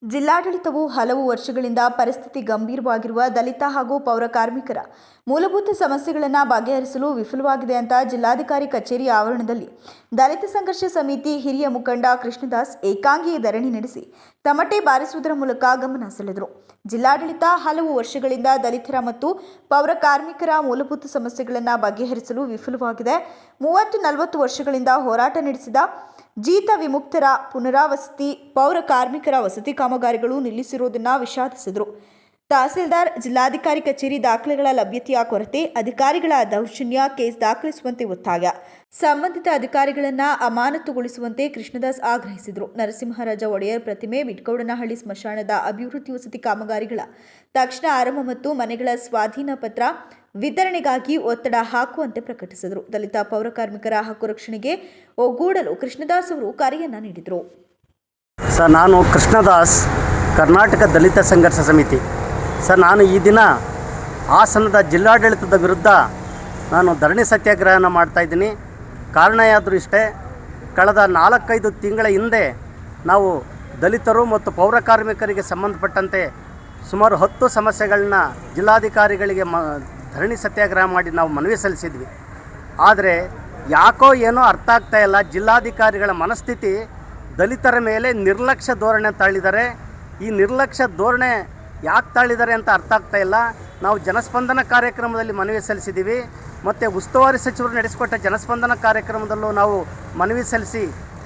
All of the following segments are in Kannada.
ಜಿಲ್ಲಾಡಳಿತವು ಹಲವು ವರ್ಷಗಳಿಂದ ಪರಿಸ್ಥಿತಿ ಗಂಭೀರವಾಗಿರುವ ದಲಿತ ಹಾಗೂ ಪೌರ ಕಾರ್ಮಿಕರ ಮೂಲಭೂತ ಸಮಸ್ಯೆಗಳನ್ನು ಬಗೆಹರಿಸಲು ವಿಫಲವಾಗಿದೆ ಅಂತ ಜಿಲ್ಲಾಧಿಕಾರಿ ಕಚೇರಿ ಆವರಣದಲ್ಲಿ ದಲಿತ ಸಂಘರ್ಷ ಸಮಿತಿ ಹಿರಿಯ ಮುಖಂಡ ಕೃಷ್ಣದಾಸ್ ಏಕಾಂಗಿ ಧರಣಿ ನಡೆಸಿ ತಮಟೆ ಬಾರಿಸುವುದರ ಮೂಲಕ ಗಮನ ಸೆಳೆದರು. ಜಿಲ್ಲಾಡಳಿತ ಹಲವು ವರ್ಷಗಳಿಂದ ದಲಿತರ ಮತ್ತು ಪೌರ ಕಾರ್ಮಿಕರ ಮೂಲಭೂತ ಸಮಸ್ಯೆಗಳನ್ನು ಬಗೆಹರಿಸಲು ವಿಫಲವಾಗಿದೆ. 30-40 ವರ್ಷಗಳಿಂದ ಹೋರಾಟ ನಡೆಸಿದ ಜೀತ ವಿಮುಕ್ತರ ಪುನರಾವಸತಿ ಪೌರ ಕಾರ್ಮಿಕರ ವಸತಿ ಕಾಮಗಾರಿಗಳು ನಿಲ್ಲಿಸಿರುವುದನ್ನು ವಿಷಾದಿಸಿದರು. ತಹಸೀಲ್ದಾರ್, ಜಿಲ್ಲಾಧಿಕಾರಿ ಕಚೇರಿ ದಾಖಲೆಗಳ ಲಭ್ಯತೆಯ ಕೊರತೆ, ಅಧಿಕಾರಿಗಳ ದೌರ್ಜನ್ಯ ಕೇಸ್ ದಾಖಲಿಸುವಂತೆ ಒತ್ತಾಯ, ಸಂಬಂಧಿತ ಅಧಿಕಾರಿಗಳನ್ನು ಅಮಾನತುಗೊಳಿಸುವಂತೆ ಕೃಷ್ಣದಾಸ್ ಆಗ್ರಹಿಸಿದರು. ನರಸಿಂಹರಾಜ ಒಡೆಯರ್ ಪ್ರತಿಮೆ, ಬಿಟ್ಕೌಡನಹಳ್ಳಿ ಸ್ಮಶಾನದ ಅಭಿವೃದ್ಧಿ ವಸತಿ ಕಾಮಗಾರಿಗಳ ತಕ್ಷಣ ಆರಂಭ ಮತ್ತು ಮನೆಗಳ ಸ್ವಾಧೀನ ಪತ್ರ ವಿತರಣೆಗಾಗಿ ಒತ್ತಡ ಹಾಕುವಂತೆ ಪ್ರಕಟಿಸಿದರು. ದಲಿತ ಪೌರ ಕಾರ್ಮಿಕರ ಹಕ್ಕು ರಕ್ಷಣೆಗೆ ಒಗ್ಗೂಡಲು ಕೃಷ್ಣದಾಸ್ ಅವರು ಕರೆಯನ್ನು ನೀಡಿದರು. ಸರ್, ನಾನು ಕೃಷ್ಣದಾಸ್, ಕರ್ನಾಟಕ ದಲಿತ ಸಂಘರ್ಷ ಸಮಿತಿ. ಸರ್, ನಾನು ಈ ದಿನ ಹಾಸನದ ಜಿಲ್ಲಾಡಳಿತದ ವಿರುದ್ಧ ನಾನು ಧರಣಿ ಸತ್ಯಾಗ್ರಹನ ಮಾಡ್ತಾಯಿದ್ದೀನಿ. ಕಾರಣ ಯಾದರೂ ಇಷ್ಟೇ, ಕಳೆದ 4-5 ತಿಂಗಳ ಹಿಂದೆ ನಾವು ದಲಿತರು ಮತ್ತು ಪೌರ ಕಾರ್ಮಿಕರಿಗೆ ಸಂಬಂಧಪಟ್ಟಂತೆ ಸುಮಾರು 10 ಸಮಸ್ಯೆಗಳನ್ನ ಜಿಲ್ಲಾಧಿಕಾರಿಗಳಿಗೆ ಧರಣಿ ಸತ್ಯಾಗ್ರಹ ಮಾಡಿ ನಾವು ಮನವಿ ಸಲ್ಲಿಸಿದ್ವಿ. ಆದರೆ ಯಾಕೋ ಏನೋ ಅರ್ಥ ಆಗ್ತಾಯಿಲ್ಲ, ಜಿಲ್ಲಾಧಿಕಾರಿಗಳ ಮನಸ್ಥಿತಿ ದಲಿತರ ಮೇಲೆ ನಿರ್ಲಕ್ಷ್ಯ ಧೋರಣೆ ತಾಳಿದ್ದಾರೆ. ಈ ನಿರ್ಲಕ್ಷ್ಯ ಧೋರಣೆ ಯಾಕೆ ತಾಳಿದ್ದಾರೆ ಅಂತ ಅರ್ಥ ಆಗ್ತಾಯಿಲ್ಲ. ನಾವು ಜನಸ್ಪಂದನ ಕಾರ್ಯಕ್ರಮದಲ್ಲಿ ಮನವಿ ಸಲ್ಲಿಸಿದ್ದೀವಿ, ಮತ್ತು ಉಸ್ತುವಾರಿ ಸಚಿವರು ನಡೆಸಿಕೊಟ್ಟ ಜನಸ್ಪಂದನ ಕಾರ್ಯಕ್ರಮದಲ್ಲೂ ನಾವು ಮನವಿ ಸಲ್ಲಿಸಿ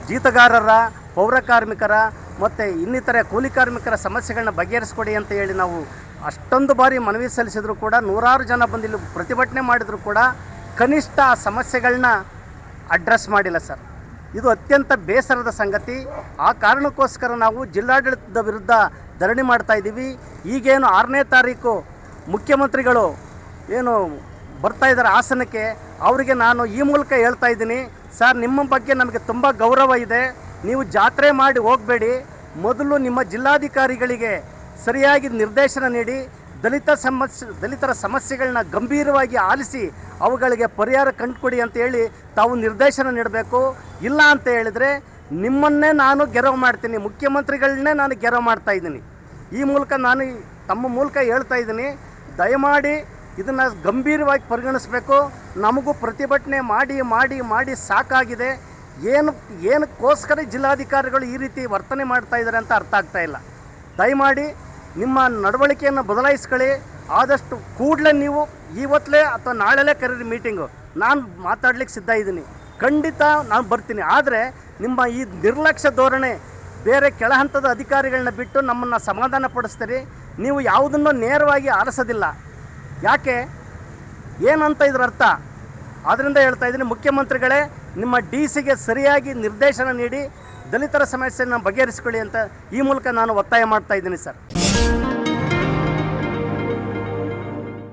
ಜೀತಗಾರರ, ಪೌರ ಕಾರ್ಮಿಕರ ಮತ್ತು ಇನ್ನಿತರೆ ಕೂಲಿ ಕಾರ್ಮಿಕರ ಸಮಸ್ಯೆಗಳನ್ನ ಬಗೆಹರಿಸ್ಕೊಡಿ ಅಂತ ಹೇಳಿ ನಾವು ಅಷ್ಟೊಂದು ಬಾರಿ ಮನವಿ ಸಲ್ಲಿಸಿದ್ರು ಕೂಡ, ನೂರಾರು ಜನ ಬಂದಿಲ್ಲಿ ಪ್ರತಿಭಟನೆ ಮಾಡಿದರೂ ಕೂಡ ಕನಿಷ್ಠ ಆ ಸಮಸ್ಯೆಗಳನ್ನ ಅಡ್ರೆಸ್ ಮಾಡಿಲ್ಲ ಸರ್. ಇದು ಅತ್ಯಂತ ಬೇಸರದ ಸಂಗತಿ. ಆ ಕಾರಣಕ್ಕೋಸ್ಕರ ನಾವು ಜಿಲ್ಲಾಡಳಿತದ ವಿರುದ್ಧ ಧರಣಿ ಮಾಡ್ತಾಯಿದ್ದೀವಿ. ಈಗೇನು 6ನೇ ತಾರೀಕು ಮುಖ್ಯಮಂತ್ರಿಗಳು ಏನು ಬರ್ತಾಯಿದ್ದಾರೆ ಹಾಸನಕ್ಕೆ, ಅವರಿಗೆ ನಾನು ಈ ಮೂಲಕ ಹೇಳ್ತಾ ಇದ್ದೀನಿ, ಸರ್, ನಿಮ್ಮ ಬಗ್ಗೆ ನಮಗೆ ತುಂಬ ಗೌರವ ಇದೆ. ನೀವು ಜಾತ್ರೆ ಮಾಡಿ ಹೋಗಬೇಡಿ, ಮೊದಲು ನಿಮ್ಮ ಜಿಲ್ಲಾಧಿಕಾರಿಗಳಿಗೆ ಸರಿಯಾಗಿ ನಿರ್ದೇಶನ ನೀಡಿ ದಲಿತರ ಸಮಸ್ಯೆಗಳನ್ನ ಗಂಭೀರವಾಗಿ ಆಲಿಸಿ ಅವುಗಳಿಗೆ ಪರಿಹಾರ ಕಂಡುಕೊಡಿ ಅಂತ ಹೇಳಿ ತಾವು ನಿರ್ದೇಶನ ನೀಡಬೇಕು. ಇಲ್ಲ ಅಂತ ಹೇಳಿದರೆ ನಿಮ್ಮನ್ನೇ ನಾನು ಗೆರವು ಮಾಡ್ತೀನಿ, ಮುಖ್ಯಮಂತ್ರಿಗಳನ್ನೇ ನಾನು ಗೆರವು ಮಾಡ್ತಾಯಿದ್ದೀನಿ. ಈ ಮೂಲಕ ನಾನು ತಮ್ಮ ಮೂಲಕ ಹೇಳ್ತಾ ಇದ್ದೀನಿ, ದಯಮಾಡಿ ಇದನ್ನು ಗಂಭೀರವಾಗಿ ಪರಿಗಣಿಸಬೇಕು. ನಮಗೂ ಪ್ರತಿಭಟನೆ ಮಾಡಿ ಮಾಡಿ ಮಾಡಿ ಸಾಕಾಗಿದೆ. ಏನಕ್ಕೋಸ್ಕರ ಜಿಲ್ಲಾಧಿಕಾರಿಗಳು ಈ ರೀತಿ ವರ್ತನೆ ಮಾಡ್ತಾಯಿದ್ದಾರೆ ಅಂತ ಅರ್ಥ ಆಗ್ತಾಯಿಲ್ಲ. ದಯಮಾಡಿ ನಿಮ್ಮ ನಡವಳಿಕೆಯನ್ನು ಬದಲಾಯಿಸ್ಕೊಳ್ಳಿ. ಆದಷ್ಟು ಕೂಡಲೇ ನೀವು ಇವತ್ತಲೇ ಅಥವಾ ನಾಳೆಲೇ ಕರೀರಿ ಮೀಟಿಂಗು. ನಾನು ಮಾತಾಡ್ಲಿಕ್ಕೆ ಸಿದ್ಧ ಇದ್ದೀನಿ, ಖಂಡಿತ ನಾನು ಬರ್ತೀನಿ. ಆದರೆ ನಿಮ್ಮ ಈ ನಿರ್ಲಕ್ಷ್ಯ ಧೋರಣೆ, ಬೇರೆ ಕೆಳ ಹಂತದ ಅಧಿಕಾರಿಗಳನ್ನ ಬಿಟ್ಟು ನಮ್ಮನ್ನು ಸಮಾಧಾನ ಪಡಿಸ್ತೀರಿ. ನೀವು ಯಾವುದನ್ನು ನೇರವಾಗಿ ಆರಿಸೋದಿಲ್ಲ. ಯಾಕೆ, ಏನಂತ ಇದ್ರ ಅರ್ಥ? ಆದ್ದರಿಂದ ಹೇಳ್ತಾ ಇದ್ದೀನಿ, ಮುಖ್ಯಮಂತ್ರಿಗಳೇ, ನಿಮ್ಮ DC-ಗೆ ಸರಿಯಾಗಿ ನಿರ್ದೇಶನ ನೀಡಿ ದಲಿತರ ಸಮಸ್ಯೆಯನ್ನು ಬಗೆಹರಿಸಿಕೊಳ್ಳಿ ಅಂತ ಈ ಮೂಲಕ ನಾನು ಒತ್ತಾಯ ಮಾಡ್ತಾ ಇದ್ದೀನಿ ಸರ್.